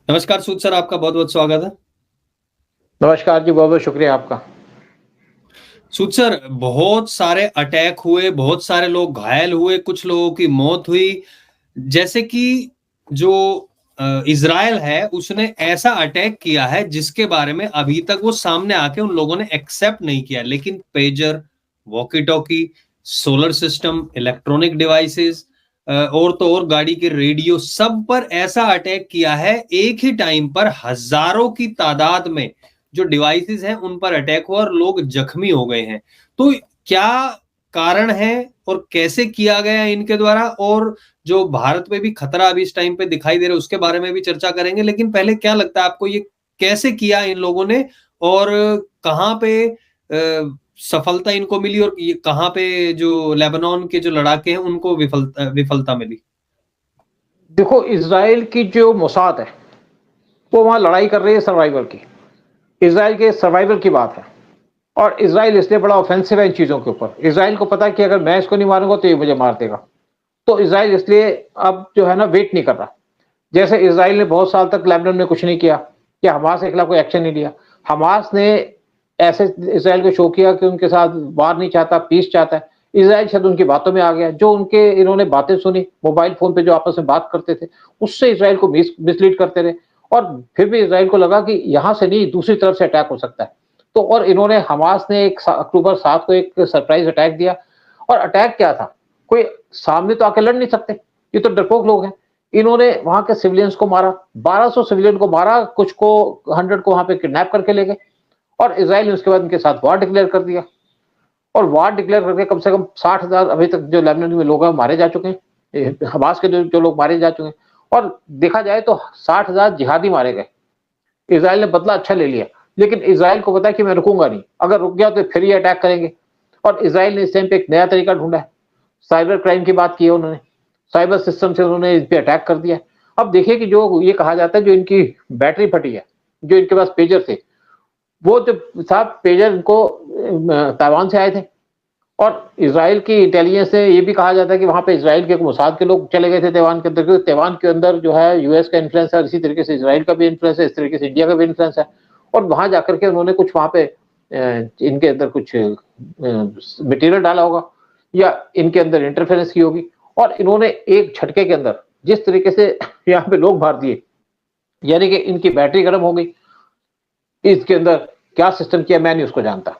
नमस्कार सूद सर, आपका बहुत-बहुत स्वागत है। नमस्कार जी, बहुत-बहुत शुक्रिया आपका। सूद सर, बहुत सारे अटैक हुए, बहुत सारे लोग घायल हुए, कुछ लोगों की मौत हुई। जैसे कि जो इज़राइल है, उसने ऐसा अटैक किया है जिसके बारे में अभी तक वो सामने आके उन लोगों ने एक्सेप्ट नहीं किया। लेकिन pager, walkie-talkie, solar system, electronic devices और तो और गाड़ी के रेडियो सब पर ऐसा अटैक किया है, एक ही टाइम पर हज़ारों की तादाद में जो डिवाइसेज़ हैं, उन पर अटैक हुआ और लोग जख्मी हो गए हैं। तो क्या कारण है और कैसे किया गया है इनके द्वारा? और जो भारत में भी खतरा अभी इस टाइम पे दिखाई दे रहा है, उसके बारे में भी चर्चा करेंगे। लेकिन पहले क्या लगता है आपको, ये कैसे किया इन लोगों ने और कहाँ पे सफलता इनको मिली और ये कहाँ पे जो लेबनान के जो लड़ाके हैं, उनको विफलता मिली? देखो, इज़राइल की जो मोसाद है, वो वहाँ लड़ाई कर रही है सर्वाइवल की। इज़राइल के सर्वाइवल की बात है और इज़राइल इसलिए बड़ा ऑफेंसिव है इन चीज़ों के ऊपर। इज़राइल को पता है कि अगर मैं इसको नहीं मारूँगा तो ये मुझे मार देगा। तो इज़राइल इसलिए अब जो है ना वेट नहीं कर रहा। जैसे इज़राइल ने बहुत साल तक लेबनान में कुछ नहीं किया या हमास के खिलाफ कोई एक्शन नहीं लिया। हमास ने ऐसे इज़राइल को शो किया कि उनके साथ वार नहीं चाहता, पीस चाहता है। इज़राइल शायद उनकी बातों में आ गया। जो उनके इन्होंने बातें सुनी, मोबाइल फ़ोन पे जो आपस में बात करते थे, उससे इज़राइल को मिसलीड करते रहे और फिर भी इज़राइल को लगा कि यहाँ से नहीं, दूसरी तरफ से अटैक हो सकता है। तो और इन्होंने हमास ने अक्टूबर 7 को एक सरप्राइज़ अटैक दिया और अटैक क्या था? कोई सामने तो आके लड़ नहीं सकते, ये तो डरपोक लोग हैं। इन्होंने वहाँ के सिविलियंस को मारा, 1200 सिविलियन को मारा, कुछ को 100 को वहाँ पे किडनैप करके ले गए और इज़राइल ने उसके बाद उनके साथ वॉर डिक्लेयर कर दिया और वॉर डिक्लेयर करके कम से कम 60,000 अभी तक जो लेबनान में लोग हैं मारे जा चुके हैं। हमास के जो लोग मारे जा चुके हैं और देखा जाए तो 60,000 जिहादी मारे गए। इज़राइल ने बदला अच्छा ले लिया, लेकिन इज़राइल को पता है कि मैं रुकूंगा नहीं, अगर रुक गया तो फिर ये अटैक करेंगे और इज़राइल ने इस टाइम पे एक नया तरीका ढूंढा है। साइबर क्राइम की बात की है उन्होंने, साइबर सिस्टम से उन्होंने इस पे अटैक कर दिया। अब देखिए कि जो ये कहा जाता है जो इनकी बैटरी फटी है, जो इनके पास पेजर थे, वो जो साहब पेजर इनको ताइवान से आए थे और इज़राइल की इंटेलिजेंस से ये भी कहा जाता है कि वहाँ पे इज़राइल के मोसाद के लोग चले गए थे ताइवान के अंदर, क्योंकि ताइवान के अंदर जो है यूएस का इन्फ्लुएंस है, इसी तरीके से इज़राइल का भी इन्फ्लुएंस है, इस तरीके से इंडिया का भी इन्फ्लुएंस है और वहाँ जाकर के उन्होंने कुछ वहाँ पे इनके अंदर कुछ मटेरियल डाला होगा या इनके अंदर इंटरफेरेंस की होगी और इन्होंने एक झटके के अंदर जिस तरीके से यहाँ पे लोग मार दिए, यानी कि इनकी बैटरी गर्म हो गई, इसके अंदर क्या सिस्टम किया मैं नहीं उसको जानता।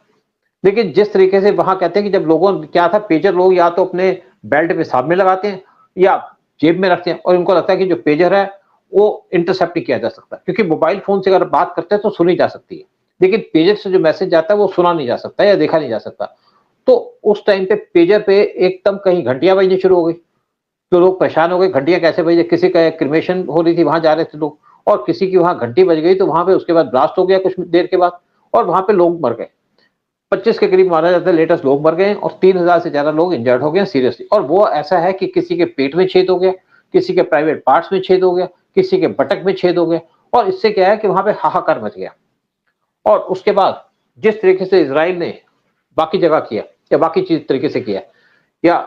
लेकिन जिस तरीके से वहां कहते हैं कि जब लोगों क्या था, पेजर लोग या तो अपने बेल्ट पे साथ में लगाते हैं या जेब में रखते हैं और उनको लगता है कि जो पेजर है वो इंटरसेप्ट किया जा सकता है, क्योंकि मोबाइल फोन से अगर बात करते हैं तो सुनी जा सकती है, लेकिन पेजर से जो मैसेज जाता है वो सुना नहीं जा सकता या देखा नहीं जा सकता। तो उस टाइम पे पेजर पे एकदम कहीं घंटियां बजनी शुरू हो गई, तो लोग परेशान हो गए, घंटियां कैसे बजी, किसी का क्रिमेशन हो रही थी, वहां जा रहे थे लोग और किसी की वहां घंटी बज गई तो वहां पे उसके बाद ब्लास्ट हो गया कुछ देर के बाद और वहां पे लोग मर गए। 25 के करीब माना जाता है लेटेस्ट लोग मर गए और 3000 से ज्यादा लोग इंजर्ड हो गए सीरियसली, और वो ऐसा है कि किसी के पेट में छेद हो गया, किसी के प्राइवेट पार्ट्स में छेद हो गया, किसी के बटक में छेद हो गया और इससे क्या है कि वहां पे हाहाकार मच गया। और उसके बाद जिस तरीके से इसराइल ने बाकी जगह किया या बाकी चीज तरीके से किया या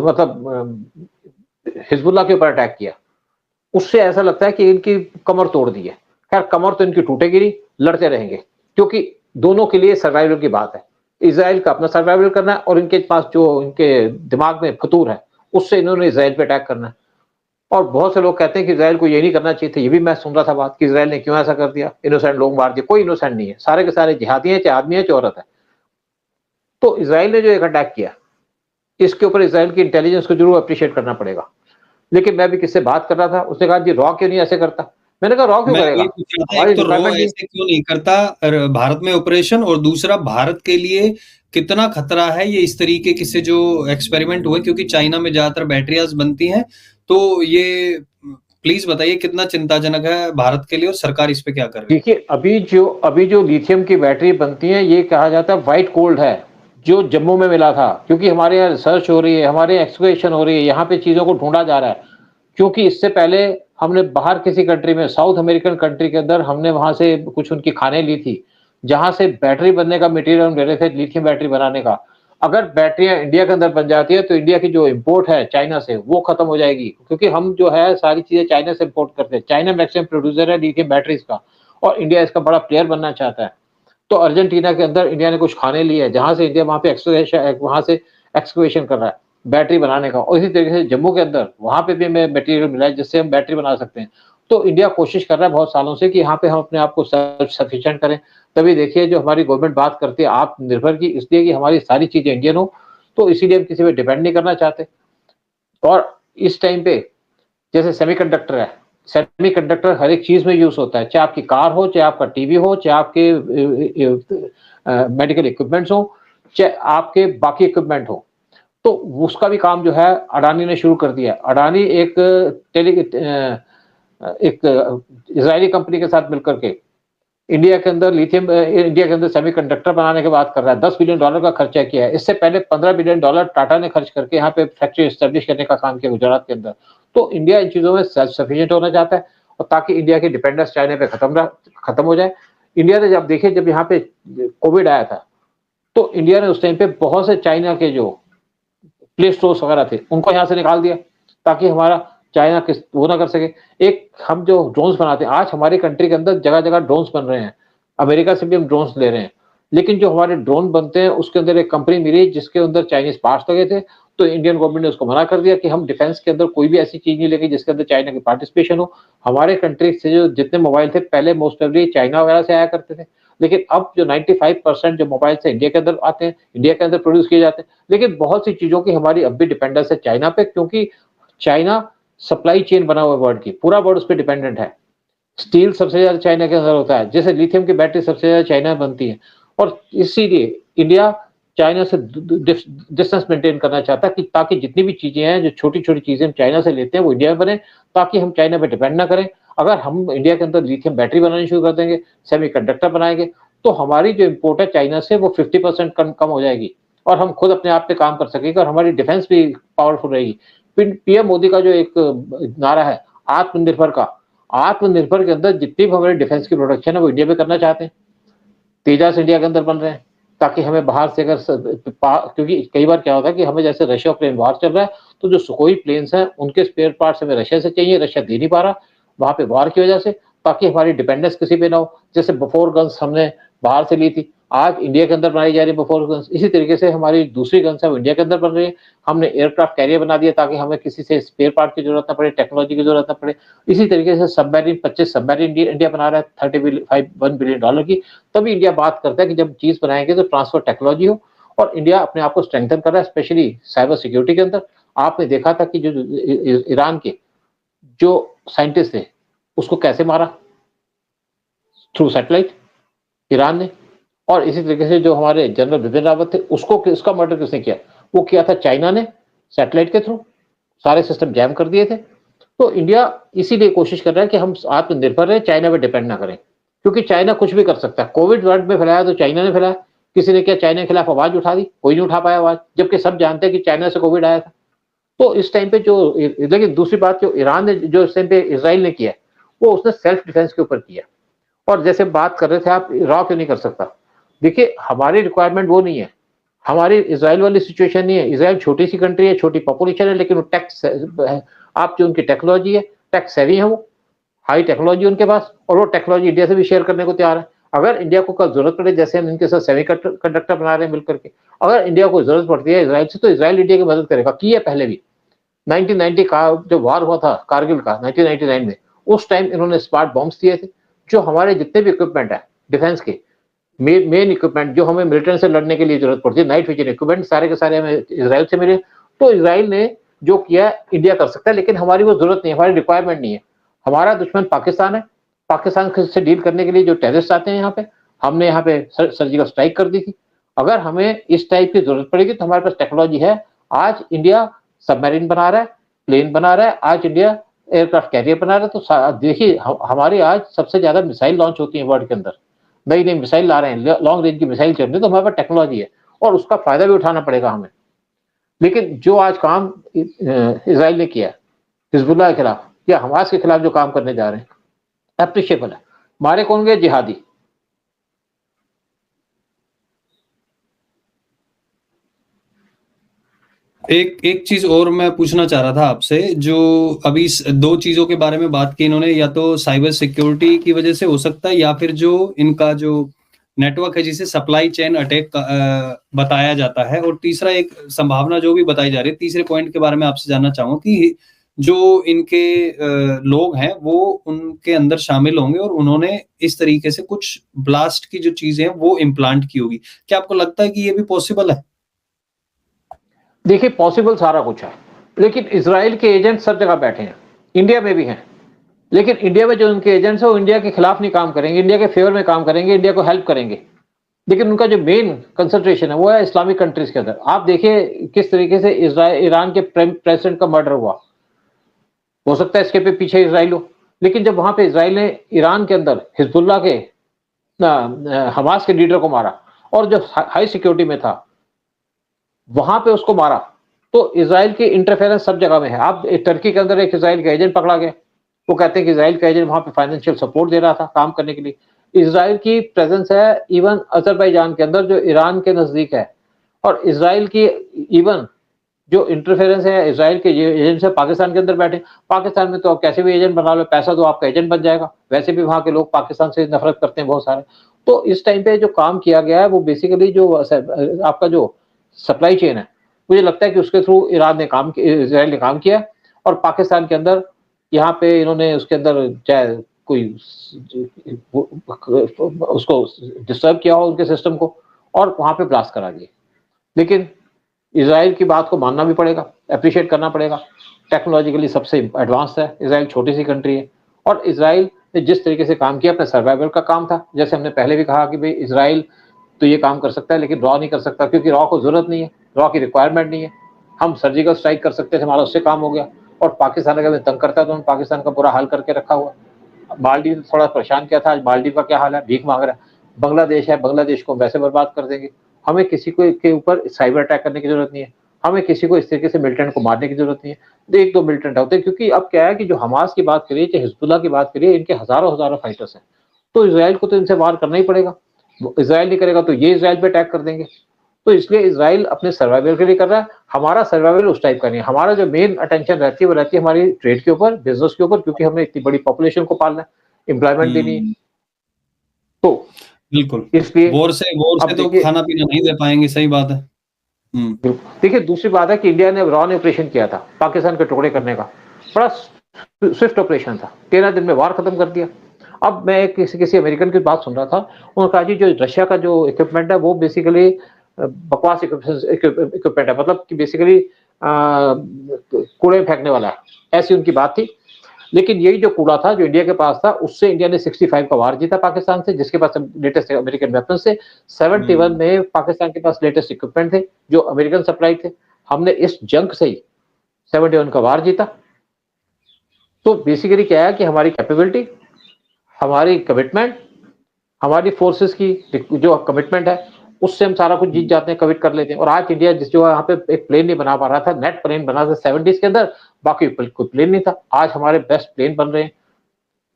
मतलब हिजबुल्लाह के ऊपर अटैक किया, उससे ऐसा लगता है कि इनकी कमर तोड़ दी है। खैर कमर तो इनकी टूटेगी नहीं, लड़ते रहेंगे, क्योंकि दोनों के लिए सर्वाइवल की बात है। इज़राइल का अपना सर्वाइवल करना है और इनके पास जो इनके दिमाग में फतूर है, उससे इन्होंने इज़राइल पे अटैक करना है। और बहुत से लोग कहते हैं कि इज़राइल को ये नहीं करना चाहिए था, ये भी मैं सुन रहा था बात कि इज़राइल ने क्यों ऐसा कर दिया, इनोसेंट लोग मार दिए। कोई इनोसेंट नहीं है, सारे के सारे जिहादी हैं, चाहे आदमी है, चाहे औरत है। तो इज़राइल ने जो एक अटैक किया, इसके ऊपर इज़राइल की इंटेलिजेंस को जरूर अप्रिशिएट करना पड़ेगा। लेकिन मैं भी किससे बात कर रहा था, उसने कहा जी रॉ क्यों नहीं ऐसे करता? मैंने कहा रॉ क्यों मैं करेगा? वही पूछ रहा था, एक हमारी तो रॉ रिक्वायरमेंट नहीं। ऐसे क्यों नहीं करता भारत में ऑपरेशन, और दूसरा भारत के लिए कितना खतरा है ये इस तरीके के से जो एक्सपेरिमेंट हुए, क्योंकि चाइना में ज्यादातर बैटरियाज बनती हैं। तो ये प्लीज बताइए कितना चिंताजनक है भारत के लिए और सरकार इस पे क्या कर रही है? देखिए, अभी जो लिथियम की बैटरी बनती है, ये कहा जाता है व्हाइट गोल्ड है, जो जम्मू में मिला था। क्योंकि हमारे यहाँ रिसर्च हो रही है, हमारे यहाँ एक्सप्लोरेशन हो रही है, यहाँ पे चीज़ों को ढूँढा जा रहा है। क्योंकि इससे पहले हमने बाहर किसी कंट्री में, साउथ अमेरिकन कंट्री के अंदर हमने वहाँ से कुछ उनकी खानें ली थी, जहाँ से बैटरी बनने का मटेरियल हम ले रहे थे, लिथियम बैटरी बनाने का। अगर बैटरियां इंडिया के अंदर बन जाती है तो इंडिया की जो इंपोर्ट है चाइना से वो खत्म हो जाएगी, क्योंकि हम जो है सारी चीजें चाइना से इंपोर्ट करते हैं। चाइना मैक्सिमम प्रोड्यूसर है लिथियम बैटरीज का, और इंडिया इसका बड़ा प्लेयर बनना चाहता है। तो अर्जेंटीना के अंदर इंडिया ने कुछ खाने लिए है, जहां से इंडिया वहां पे वहां से एक्सकवेशन कर रहा है बैटरी बनाने का, और इसी तरीके से जम्मू के अंदर वहां पे भी हमें मटेरियल मिला है जिससे हम बैटरी बना सकते हैं। तो इंडिया कोशिश कर रहा है बहुत सालों से कि यहाँ पे हम अपने आप को सेल्फ सफिशिएंट करें। तभी देखिए जो हमारी गवर्नमेंट बात करती है आत्मनिर्भर की, इसलिए कि हमारी सारी चीजें इंडियन हो, तो इसीलिए हम किसी पे डिपेंड नहीं करना चाहते। और इस टाइम पे जैसे सेमीकंडक्टर है, सेमीकंडक्टर हर एक चीज में यूज होता है, चाहे आपकी कार हो, चाहे आपका टीवी हो, चाहे आपके मेडिकल इक्विपमेंट्स हो, चाहे आपके बाकी इक्विपमेंट हो। तो उसका भी काम जो है अडानी ने शुरू कर दिया है। अडानी एक इजरायली कंपनी के साथ मिलकर के इंडिया के अंदर इंडिया के अंदर सेमीकंडक्टर बनाने की बात कर रहा है। $10 बिलियन का खर्चा किया है। इससे पहले $15 बिलियन टाटा ने खर्च करके यहाँ पे फैक्ट्री एस्टेब्लिश करने का काम किया गुजरात के अंदर। तो इंडिया इन चीजों में सेल्फ सफिशिएंट होना चाहता है, और ताकि इंडिया की डिपेंडेंस चाइना पे खत्म हो जाए। इंडिया ने जब देखिए जब यहाँ पे कोविड आया था, तो इंडिया ने उस टाइम पे बहुत से चाइना के जो प्ले स्टोर्स वगैरह थे उनको यहाँ से निकाल दिया, ताकि हमारा चाइना किस वो ना कर सके। एक हम जो ड्रोन्स बनाते हैं, आज हमारी कंट्री के अंदर जगह जगह ड्रोन्स बन रहे हैं, अमेरिका से भी हम ड्रोन्स ले रहे हैं, लेकिन जो हमारे ड्रोन बनते हैं उसके अंदर एक कंपनी मिली जिसके अंदर चाइनीज पार्ट्स लगे थे। तो इंडियन गवर्नमेंट ने उसको मना कर दिया कि हम डिफेंस के अंदर कोई भी ऐसी चीज नहीं लेंगे जिसके अंदर चाइना की पार्टिसिपेशन हो। हमारे कंट्री से जो जितने मोबाइल थे पहले मोस्ट ऑफली चाइना वगैरह से आया करते थे, लेकिन अब जो 95% जो मोबाइल से इंडिया के अंदर आते हैं, इंडिया के अंदर प्रोड्यूस किए जाते हैं। लेकिन बहुत सी चीजों की हमारी अब भी डिपेंडेंस है चाइना पे, क्योंकि चाइना सप्लाई चेन बना हुआ है वर्ल्ड की, पूरा वर्ल्ड उस पर डिपेंडेंट है। स्टील सबसे ज्यादा चाइना के अंदर होता है, जैसे लिथियम की बैटरी सबसे ज्यादा चाइना में बनती है, और इसीलिए इंडिया चाइना से डिस्टेंस मेंटेन करना चाहता है कि ताकि जितनी भी चीजें हैं, जो छोटी छोटी चीजें हम चाइना से लेते हैं वो इंडिया में बने, ताकि हम चाइना पे डिपेंड ना करें। अगर हम इंडिया के अंदर लिथियम बैटरी बनानी शुरू कर देंगे, सेमीकंडक्टर बनाएंगे, तो हमारी जो इम्पोर्ट है चाइना से वो 50% कम हो जाएगी, और हम खुद अपने आप पे काम कर सकेंगे, और हमारी डिफेंस भी पावरफुल रहेगी। पीएम मोदी का जो एक नारा है आत्मनिर्भर का, आत्मनिर्भर के अंदर जितनी भी हमारी डिफेंस की प्रोडक्शन है वो इंडिया में करना चाहते हैं। तेजास इंडिया के अंदर बन रहे हैं, ताकि हमें बाहर से क्योंकि कई बार क्या होता है कि हमें जैसे रशिया प्लेन बाहर चल रहा है, तो जो सुखोई प्लेन्स हैं उनके स्पेयर पार्ट्स हमें रशिया से चाहिए, रशिया दे नहीं पा रहा वहां पे वार की वजह से, ताकि हमारी डिपेंडेंस किसी पे ना हो। जैसे बफोर गन्स हमने बाहर से ली थी, आज इंडिया के अंदर बनाई जा रही है बफोर गन्स। इसी तरीके से हमारी दूसरी गन्स है वो इंडिया के अंदर बन रही है। हमने एयरक्राफ्ट कैरियर बना दिया ताकि हमें किसी से स्पेयर पार्ट की जरूरत ना पड़े, टेक्नोलॉजी की जरूरत ना पड़े। इसी तरीके से सबमरीन 25 सबमरीन इंडिया बना रहा है $31 बिलियन की। तभी इंडिया बात करता है कि जब चीज बनाएंगे तो ट्रांसफर टेक्नोलॉजी हो, और इंडिया अपने आप को स्ट्रेंथन कर रहा है स्पेशली साइबर सिक्योरिटी के अंदर। आपने देखा था कि जो ईरान के जो साइंटिस्ट थे उसको कैसे मारा, थ्रू सैटेलाइट, ईरान ने। और इसी तरीके से जो हमारे जनरल बिपिन रावत थे उसको उसका मर्डर किसने किया, वो किया था चाइना ने, सैटेलाइट के थ्रू सारे सिस्टम जैम कर दिए थे। तो इंडिया इसीलिए कोशिश कर रहा है कि हम आत्मनिर्भर रहे, चाइना पे डिपेंड ना करें, क्योंकि चाइना कुछ भी कर सकता है। कोविड वर्ल्ड में फैलाया तो चाइना ने फैलाया, किसी ने क्या चाइना के खिलाफ आवाज उठा दी, कोई नहीं उठा पाया आवाज, जबकि सब जानते हैं कि चाइना से कोविड आया था। तो इस टाइम पे जो, लेकिन दूसरी बात जो ईरान ने जो इस टाइम पे इसराइल ने किया वो उसने सेल्फ डिफेंस के ऊपर किया। और जैसे बात कर रहे थे आप रॉ क्यों नहीं कर सकता, देखिए हमारी रिक्वायरमेंट वो नहीं है, हमारी इसराइल वाली सिचुएशन नहीं है। इसराइल छोटी सी कंट्री है, छोटी पॉपुलेशन है, लेकिन वो टैक्स आप जो उनकी टेक्नोलॉजी है, टैक्स सेवी है, वो हाई टेक्नोलॉजी उनके पास, और वो टेक्नोलॉजी इंडिया से भी शेयर करने को तैयार है। अगर इंडिया को कल जरूरत पड़े, जैसे हम इनके साथ सेमी कंडक्टर बना रहे हैं मिलकर के, अगर इंडिया को जरूरत पड़ती है इसराइल से, तो इसराइल इंडिया की मदद करेगा, की है पहले भी। 1990 का जो वार हुआ था कारगिल का 1999 में, उस टाइम इन्होंने स्मार्ट बॉम्ब्स दिए थे। जो हमारे जितने भी इक्विपमेंट है डिफेंस के, मेन इक्विपमेंट जो हमें मिलिटेंट से लड़ने के लिए जरूरत पड़ती है, नाइट विजन इक्विपमेंट, सारे के सारे हमें इसराइल से मिले। तो इसराइल ने जो किया इंडिया कर सकता है, लेकिन हमारी वो जरूरत नहीं है, हमारी रिक्वायरमेंट नहीं है। हमारा दुश्मन पाकिस्तान है, पाकिस्तान से डील करने के लिए जो टेररिस्ट आते हैं यहाँ पे, हमने यहाँ पे सर्जिकल स्ट्राइक कर दी थी। अगर हमें इस टाइप की जरूरत पड़ेगी तो हमारे पास टेक्नोलॉजी है। आज इंडिया सबमरीन बना रहा है, प्लेन बना रहा है, आज इंडिया एयरक्राफ्ट कैरियर बना रहा है। तो देखिए हमारी आज सबसे ज्यादा मिसाइल लॉन्च होती है वर्ल्ड के अंदर, नई नई मिसाइल ला रहे हैं, लॉन्ग रेंज की मिसाइल चल रही है, तो हमारे पास टेक्नोलॉजी है और उसका फायदा भी उठाना पड़ेगा हमें। लेकिन जो आज काम इसराइल ने किया हिजबुल्लाह के खिलाफ या हमास के खिलाफ जो काम करने जा रहे हैं, अप्रिशिएबल है। मारे कौन गए? जिहादी। एक चीज और मैं पूछना चाह रहा था आपसे, जो अभी 2 चीज़ों के बारे में बात की इन्होंने, या तो साइबर सिक्योरिटी की वजह से हो सकता है, या फिर जो इनका जो नेटवर्क है जिसे सप्लाई चेन अटैक बताया जाता है, और तीसरा एक संभावना जो भी बताई जा रही है, तीसरे पॉइंट के बारे में आपसे जानना चाहूँगा कि जो इनके लोग हैं वो उनके अंदर शामिल होंगे और उन्होंने इस तरीके से कुछ ब्लास्ट की जो चीज़ें हैं वो इम्प्लांट की होगी। क्या आपको लगता है कि ये भी पॉसिबल है? देखिए, पॉसिबल सारा कुछ है, लेकिन इज़राइल के एजेंट सब जगह बैठे हैं, इंडिया में भी हैं। लेकिन इंडिया में जो उनके एजेंट्स हैं, वो इंडिया के खिलाफ नहीं काम करेंगे, इंडिया के फेवर में काम करेंगे, इंडिया को हेल्प करेंगे। लेकिन उनका जो मेन कंसंट्रेशन है, वो है इस्लामिक कंट्रीज़ के अंदर। आप देखिए किस तरीके से ईरान के प्रेसिडेंट का मर्डर हुआ। हो सकता है इसके पीछे इज़राइल हो, लेकिन जब वहाँ पे इज़राइल ने ईरान के अंदर हिज़्बुल्लाह के हमास के लीडर को मारा, और जो हाई सिक्योरिटी में था, वहाँ पे उसको मारा, तो इज़राइल की इंटरफेरेंस सब जगह में है। आप टर्की के अंदर एक इज़राइल का एजेंट पकड़ा गया, वो कहते हैं कि इज़राइल का एजेंट वहाँ पे फाइनेंशियल सपोर्ट दे रहा था काम करने के लिए। इज़राइल की प्रेजेंस है इवन अज़रबैजान के अंदर, जो ईरान के नज़दीक है, और इज़राइल की इवन जो इंटरफेरेंस है इज़राइल के एजेंट से पाकिस्तान के अंदर बैठे। पाकिस्तान में तो आप कैसे भी एजेंट बना लो, पैसा दो आपका एजेंट बन जाएगा। वैसे भी वहाँ के लोग पाकिस्तान से नफरत करते हैं बहुत सारे। तो इस टाइम पे जो काम किया गया है, वो बेसिकली जो आपका जो सप्लाई चेन है, मुझे लगता है कि उसके थ्रू इज़राइल ने काम किया, और पाकिस्तान के अंदर यहाँ पे इन्होंने उसके अंदर चाहे कोई उसको डिस्टर्ब किया हो उनके सिस्टम को, और वहाँ पे ब्लास्ट करा दिए। लेकिन इज़राइल की बात को मानना भी पड़ेगा, एप्रिशिएट करना पड़ेगा। टेक्नोलॉजिकली सबसे एडवांस्ड है इज़राइल, छोटी सी कंट्री है, और इज़राइल ने जिस तरीके से काम किया, अपने सर्वाइवल का काम था। जैसे हमने पहले भी कहा कि भाई इज़राइल तो ये काम कर सकता है, लेकिन रॉ नहीं कर सकता, क्योंकि रॉ को जरूरत नहीं है, रॉ की रिक्वायरमेंट नहीं है। हम सर्जिकल स्ट्राइक कर सकते थे, हमारा उससे काम हो गया। और पाकिस्तान अगर तंग करता है तो हम पाकिस्तान का बुरा हाल करके रखा हुआ। मालदीव थोड़ा परेशान किया था, आज मालदीव का क्या हाल है, भीख मांग रहा है। बांग्लादेश है, बांग्लादेश को वैसे बर्बाद कर देंगे। हमें किसी को के ऊपर साइबर अटैक करने की जरूरत नहीं है, हमें किसी को इस तरीके से मिलिटेंट को मारने की जरूरत नहीं है। एक दो मिलिटेंट होते हैं, क्योंकि अब क्या है कि जो हमास की बात करिए, चाहे हिजबुल्लाह की बात करिए, इनके हजारों हजारों फाइटर्स हैं। तो इसराइल को तो इनसे वार करना ही पड़ेगा। इसराइल नहीं करेगा तो ये इसराइल पे अटैक कर देंगे। तो इसलिए इसराइल अपने सर्वाइवल के लिए कर रहा है। हमारा सर्वाइवल उस टाइप का नहीं है। हमारा जो मेन अटेंशन रहती है, वो रहती है हमारी ट्रेड के ऊपर, बिजनेस के ऊपर, क्योंकि हमने इतनी बड़ी पॉपुलेशन को पालना है, एम्प्लॉयमेंट देनी है। तो बिल्कुल, इसलिए वॉर से अब तो देखिए, खाना-पीना नहीं दे पाएँगे, सही बात है। देखिए दूसरी बात है कि इंडिया ने रॉन ऑपरेशन किया था पाकिस्तान के टुकड़े करने का, बड़ा स्विफ्ट ऑपरेशन था, 13 दिन में वार खत्म कर दिया। अब मैं किसी अमेरिकन की बात सुन रहा था, उन्होंने कहा जी जो रशिया का जो इक्विपमेंट है वो बेसिकली बकवास इक्विपमेंट है, मतलब कि बेसिकली कूड़े फेंकने वाला है, ऐसी उनकी बात थी। लेकिन यही जो कूड़ा था जो इंडिया के पास था, उससे इंडिया ने 65 का वार जीता पाकिस्तान से, जिसके पास लेटेस्ट अमेरिकन वेपन से। 71 में पाकिस्तान के पास लेटेस्ट इक्विपमेंट थे जो अमेरिकन सप्लाई थे। हमने इस जंग से ही 71 का वार जीता। तो बेसिकली क्या है कि हमारी कैपेबिलिटी, हमारी कमिटमेंट, हमारी फोर्सेस की जो कमिटमेंट है, उससे हम सारा कुछ जीत जाते हैं, कमिट कर लेते हैं। और आज इंडिया जिस जो यहाँ पे एक प्लेन नहीं बना पा रहा था, नेट प्लेन बना था 70s के अंदर, बाकी कोई प्लेन नहीं था। आज हमारे बेस्ट प्लेन बन रहे हैं,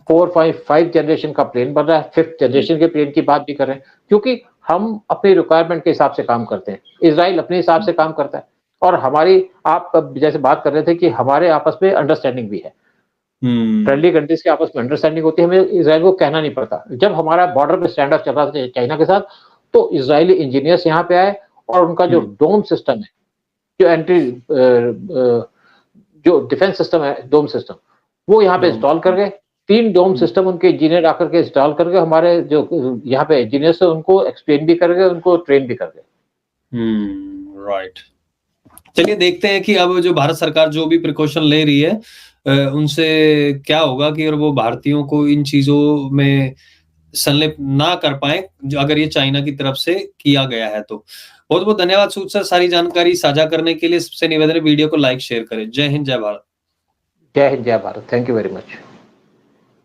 5 जनरेशन का प्लेन बन रहा है, 5th जनरेशन के प्लेन की बात भी कर रहे हैं, क्योंकि हम अपनी रिक्वायरमेंट के हिसाब से काम करते हैं। इजराइल अपने हिसाब से काम करता है, और हमारी, आप जैसे बात कर रहे थे कि हमारे आपस में अंडरस्टैंडिंग भी है। फ्रेंडली कंट्रीज के आपस में अंडरस्टैंडिंग होती है, हमें इजराइल को कहना नहीं पड़ता। जब हमारा बॉर्डर पे स्टैंड अप चल रहा था चाइना के साथ, तो इजरायली इंजीनियर्स यहाँ पे आए, और उनका जो डोम सिस्टम है, जो जो डिफेंस सिस्टम है, डोम सिस्टम, वो यहाँ पे इंस्टॉल कर गए। 3 डोम सिस्टम उनके इंजीनियर आकर के इंस्टॉल करके हमारे जो यहाँ पे इंजीनियर्स है उनको एक्सप्लेन भी कर गए, उनको ट्रेन भी कर गए। राइट। चलिए देखते हैं कि अब जो भारत सरकार जो भी प्रिकॉशन ले रही है, उनसे क्या होगा कि और वो भारतीयों को इन चीजों में संलिप्त ना कर पाए, अगर ये चाइना की तरफ से किया गया है तो। बहुत बहुत धन्यवाद सूद सर, सारी जानकारी साझा करने के लिए। सबसे निवेदन है वीडियो को लाइक शेयर करें। जय हिंद, जय भारत। जय हिंद, जय Bharat. Thank you very much.